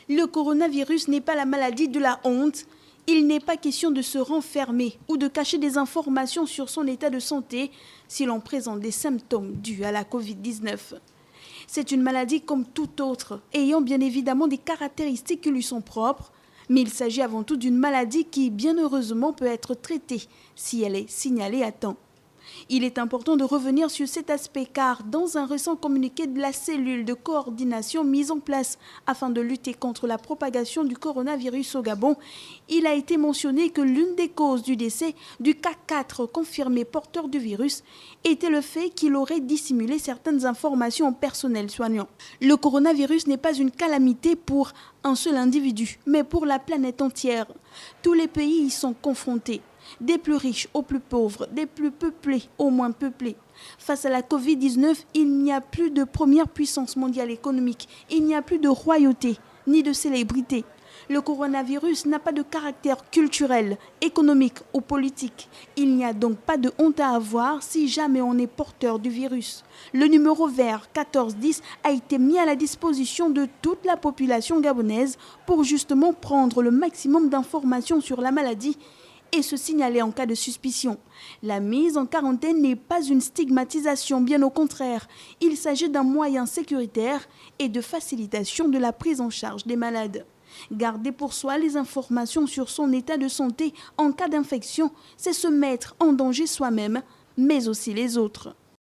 Le coronavirus n'est pas la maladie de la honte. Il n'est pas question de se renfermer ou de cacher des informations sur son état de santé si l'on présente des symptômes dus à la Covid-19. C'est une maladie comme toute autre, ayant bien évidemment des caractéristiques qui lui sont propres, mais il s'agit avant tout d'une maladie qui, bien heureusement, peut être traitée si elle est signalée à temps. Il est important de revenir sur cet aspect car dans un récent communiqué de la cellule de coordination mise en place afin de lutter contre la propagation du coronavirus au Gabon, il a été mentionné que l'une des causes du décès du cas 4 confirmé porteur du virus était le fait qu'il aurait dissimulé certaines informations au personnel soignant. Le coronavirus n'est pas une calamité pour un seul individu, mais pour la planète entière. Tous les pays y sont confrontés. Des plus riches aux plus pauvres, des plus peuplés aux moins peuplés. Face à la Covid-19, il n'y a plus de première puissance mondiale économique, il n'y a plus de royauté, ni de célébrité. Le coronavirus n'a pas de caractère culturel, économique ou politique. Il n'y a donc pas de honte à avoir si jamais on est porteur du virus. Le numéro vert 1410 a été mis à la disposition de toute la population gabonaise pour justement prendre le maximum d'informations sur la maladie et se signaler en cas de suspicion. La mise en quarantaine n'est pas une stigmatisation, bien au contraire. Il s'agit d'un moyen sécuritaire et de facilitation de la prise en charge des malades. Garder pour soi les informations sur son état de santé en cas d'infection, c'est se mettre en danger soi-même, mais aussi les autres.